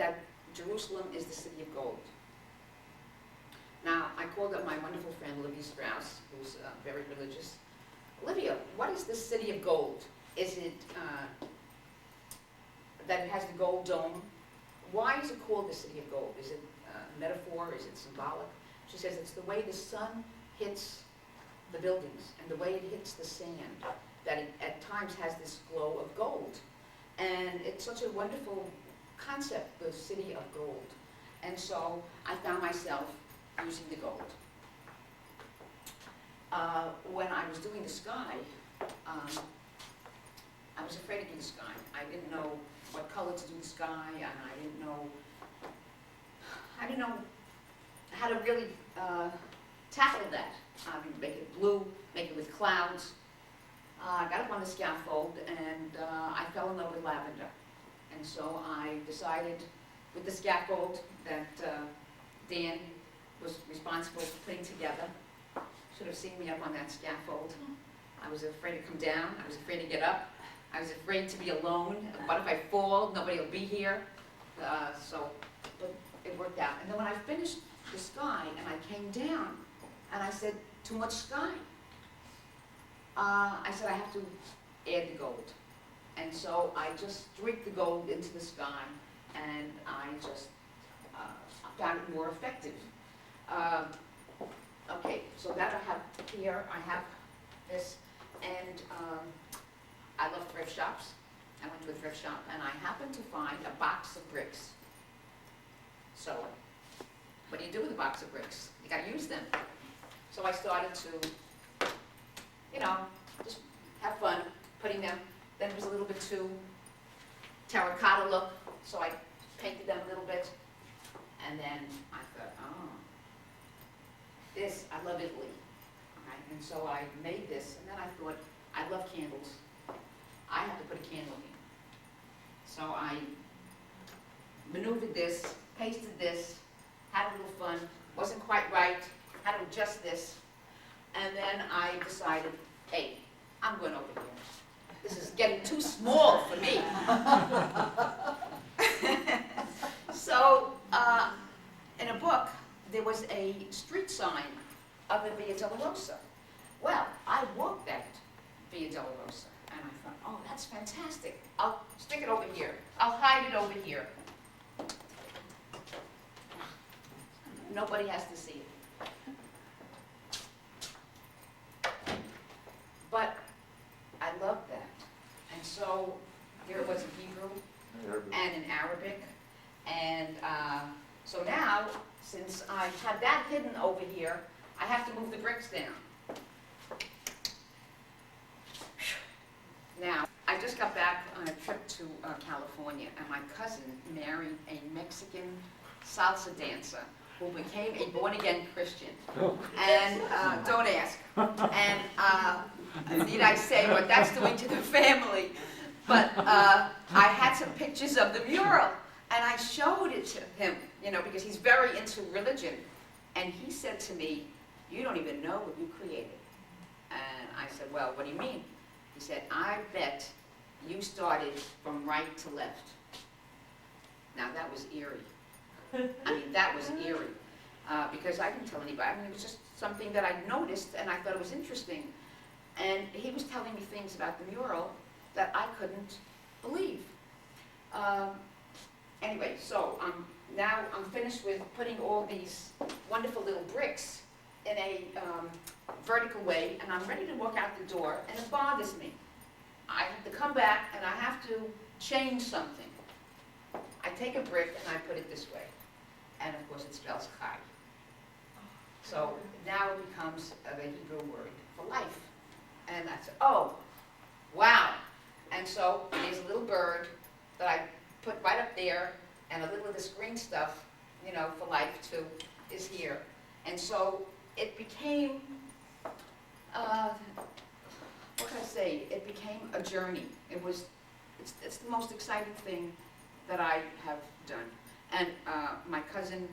that Jerusalem is the city of gold. Now, I called up my wonderful friend, Olivia Strauss, who's very religious. Olivia, what is the city of gold? Is it that it has the gold dome? Why is it called the city of gold? Is it a metaphor? Is it symbolic? She says it's the way the sun hits the buildings and the way it hits the sand, that it at times has this glow of gold. And it's such a wonderful concept, the city of gold. And so I found myself using the gold. When I was doing the sky, I was afraid to do the sky. I didn't know what color to do the sky, and I didn't know how to really tackle that. Make it blue, make it with clouds. I got up on the scaffold, and I fell in love with lavender. And so I decided with the scaffold that Dan was responsible for putting together. Should have seen me up on that scaffold. I was afraid to come down. I was afraid to get up. I was afraid to be alone. What if I fall? Nobody will be here. But it worked out. And then when I finished the sky and I came down and I said, too much sky. I said, I have to add the gold. And so I just streaked the gold into the sky, and I just found it more effective. Okay, so that I have here. I have this, and I love thrift shops. I went to a thrift shop, and I happened to find a box of bricks. So, what do you do with a box of bricks? You got to use them. So I started to, just have fun putting them. Then it was a little bit too terracotta look, so I painted them a little bit. And then I thought, this, I love Italy. Right? And so I made this, and then I thought, I love candles. I have to put a candle in. So I maneuvered this, pasted this, had a little fun, wasn't quite right, had to adjust this, and then I decided, hey, I'm going over here. This is getting too small for me. So, in a book, there was a street sign of the Via Dolorosa. Well, I walked that Via Dolorosa, and I thought, oh, that's fantastic. I'll stick it over here. I'll hide it over here. Nobody has to see it. But I loved that. And so there it was in Hebrew and in Arabic. And so now, since I have that hidden over here, I have to move the bricks down. Now, I just got back on a trip to California, and my cousin married a Mexican salsa dancer who became a born-again Christian. And don't ask. And need I say what that's doing to the family? But I had some pictures of the mural, and I showed it to him, because he's very into religion. And he said to me, you don't even know what you created. And I said, well, what do you mean? He said, I bet you started from right to left. Now, that was eerie. I mean, that was eerie. Because I didn't tell anybody. I mean, it was just something that I noticed, and I thought it was interesting. And he was telling me things about the mural that I couldn't believe. Anyway, so now I'm finished with putting all these wonderful little bricks in a vertical way, and I'm ready to walk out the door, and it bothers me. I have to come back, and I have to change something. I take a brick, and I put it this way. And of course, it spells chai. So now it becomes the Hebrew word for life. And I said, oh, wow. And so there's a little bird that I put right up there, and a little of this green stuff, for life too, is here. And so it became, what can I say? It became a journey. It's the most exciting thing that I have done. And my cousin,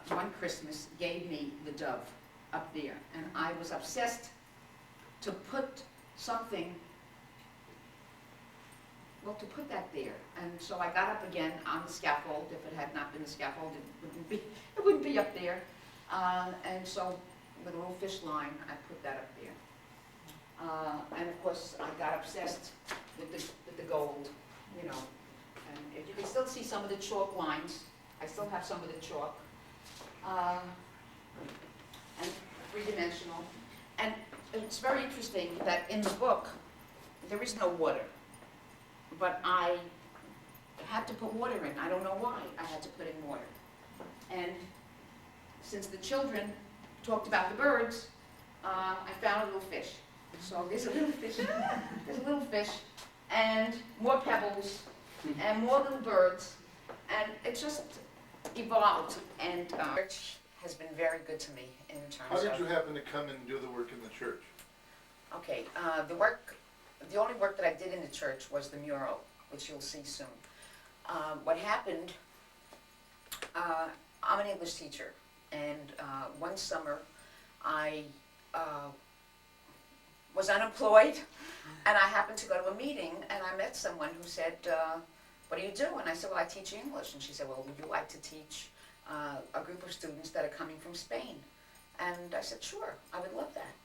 one Christmas, gave me the dove up there. And I was obsessed to put something well, to put that there. And so I got up again on the scaffold. If it had not been the scaffold, it wouldn't be up there. And so with a little fish line, I put that up there. And of course, I got obsessed with the gold, you know. And if you can still see some of the chalk lines, I still have some of the chalk. And three-dimensional. And it's very interesting that in the book, there is no water. But I had to put water in. I don't know why I had to put in water. And since the children talked about the birds, I found a little fish. So there's a little fish, there's a little fish, and more pebbles, and more little birds, and it just evolved. And church has been very good to me in terms of... How did you happen to come and do the work in the church? Okay, the only work that I did in the church was the mural, which you'll see soon. What happened, I'm an English teacher, and one summer I was unemployed, and I happened to go to a meeting, and I met someone who said, what do you do? And I said, well, I teach English. And she said, well, would you like to teach a group of students that are coming from Spain? And I said, sure, I would love that.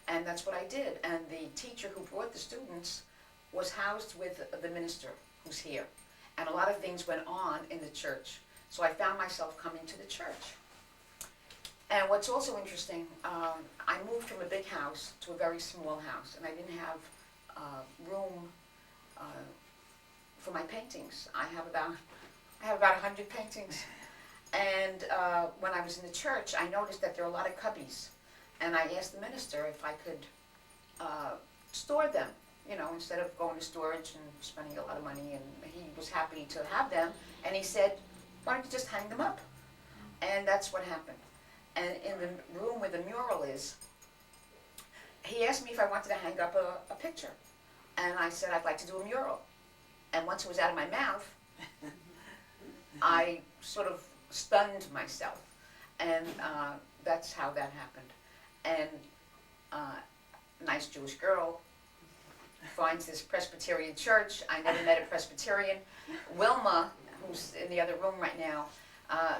And that's what I did. And the teacher who brought the students was housed with the minister who's here. And a lot of things went on in the church. So I found myself coming to the church. And what's also interesting, I moved from a big house to a very small house, and I didn't have room for my paintings. I have about 100 paintings. And when I was in the church, I noticed that there are a lot of cubbies. And I asked the minister if I could store them, you know, instead of going to storage and spending a lot of money. And he was happy to have them. And he said, why don't you just hang them up? And that's what happened. And in the room where the mural is, he asked me if I wanted to hang up a picture. And I said, I'd like to do a mural. And once it was out of my mouth, I sort of stunned myself. And that's how that happened. And a nice Jewish girl finds this Presbyterian church. I never met a Presbyterian. Wilma, who's in the other room right now,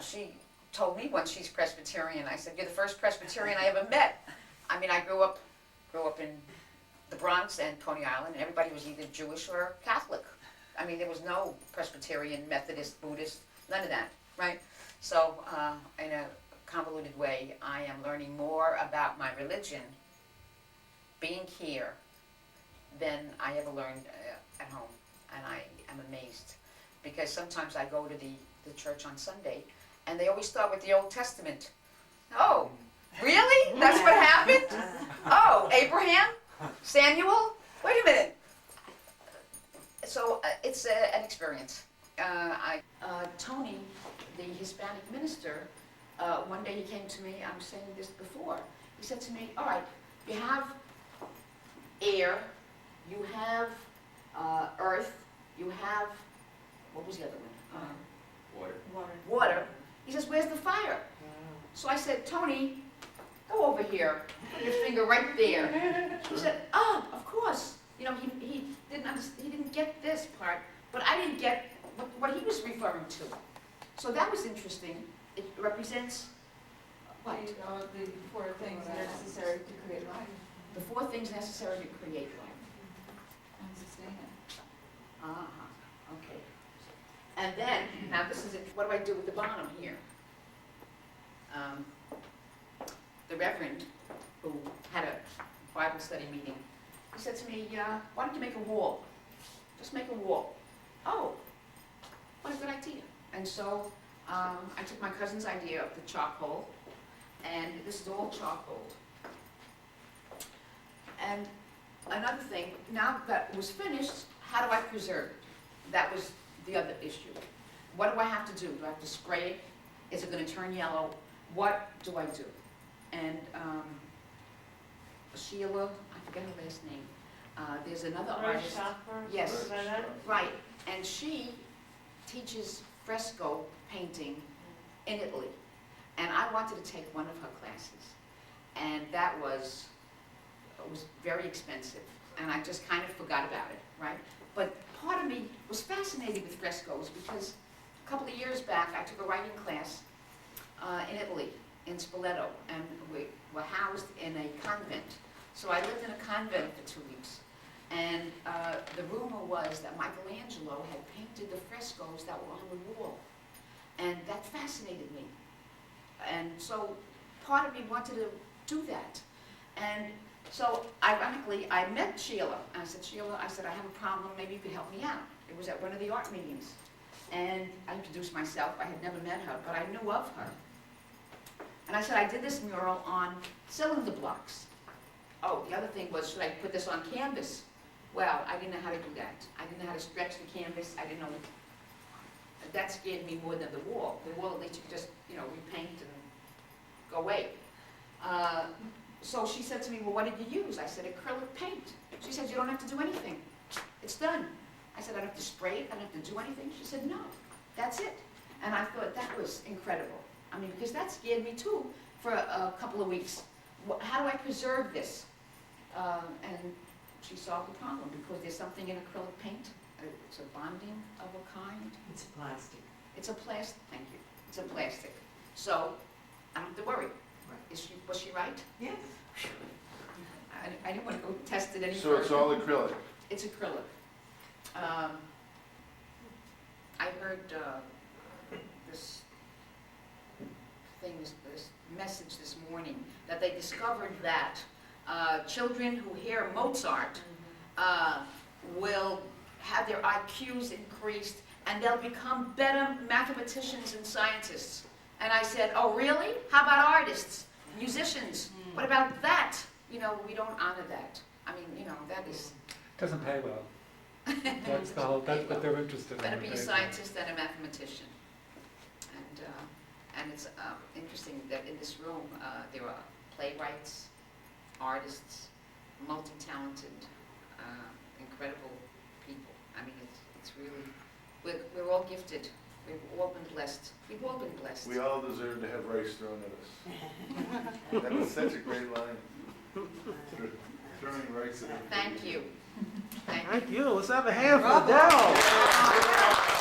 she told me once she's Presbyterian. I said, you're the first Presbyterian I ever met. I mean, I grew up in the Bronx and Coney Island, and everybody was either Jewish or Catholic. I mean, there was no Presbyterian, Methodist, Buddhist, none of that, right? So, in a convoluted way, I am learning more about my religion being here than I ever learned at home. And I am amazed. Because sometimes I go to the church on Sunday, and they always start with the Old Testament. Oh, really? That's what happened? Oh, Abraham? Samuel? Wait a minute. So it's an experience. Tony, the Hispanic minister, one day he came to me, I'm saying this before, he said to me, all right, you have air, you have earth, you have, what was the other one? Water. He says, where's the fire? So I said, Tony, go over here, put your finger right there. He said, oh, of course. You know, he didn't get this part, but I didn't get what he was referring to. So that was interesting. It represents what? The four things necessary to create life. The four things necessary to create life. And sustain it. Okay. And then, now this is it. What do I do with the bottom here? The Reverend, who had a Bible study meeting, he said to me, why don't you make a wall? Just make a wall. Oh, what a good idea. And so I took my cousin's idea of the charcoal, and this is all charcoal. And another thing, now that it was finished, how do I preserve it? That was the other issue. What do I have to do? Do I have to spray it? Is it going to turn yellow? What do I do? And Sheila, I forget her last name, there's another artist. Yes, right. And she teaches fresco painting in Italy. And I wanted to take one of her classes. And that was very expensive. And I just kind of forgot about it, right? But part of me was fascinated with frescoes because a couple of years back I took a writing class in Italy, in Spoleto, and we were housed in a convent. So I lived in a convent for 2 weeks. And the rumor was that Michelangelo had painted the frescoes that were on the wall. And that fascinated me. And so part of me wanted to do that. And so ironically, I met Sheila. I said, Sheila, I have a problem, maybe you could help me out. It was at one of the art meetings. And I introduced myself. I had never met her, but I knew of her. And I said, I did this mural on cylinder blocks. Oh, the other thing was, should I put this on canvas? Well, I didn't know how to do that. I didn't know how to stretch the canvas. I didn't know. That scared me more than the wall. The wall, at least you could just, repaint and go away. So she said to me, well, what did you use? I said, acrylic paint. She said, you don't have to do anything. It's done. I said, I don't have to spray it. I don't have to do anything. She said, no, that's it. And I thought that was incredible. I mean, because that scared me too for a couple of weeks. How do I preserve this? And she solved the problem because there's something in acrylic paint. It's a bonding of a kind. It's plastic. It's a plastic. Thank you. It's a plastic. So I don't have to worry. Right. Was she right? Yes. I didn't want to go test it any So further. it's all acrylic? It's acrylic. I heard this message this morning that they discovered that children who hear Mozart will have their IQs increased and they'll become better mathematicians and scientists. And I said, oh really? How about artists, musicians? What about that? We don't honor that. I mean, that is... Doesn't pay well. That's what they're interested in. Better be a scientist than a mathematician. And it's interesting that in this room there are playwrights, artists, multi-talented, incredible people. I mean, it's really, we're all gifted. We've all been blessed. We've all been blessed. We all deserve to have rice thrown at us. That was such a great line. Throwing rice at us. Thank you. Thank you. Thank you. Let's have a hand for Adele.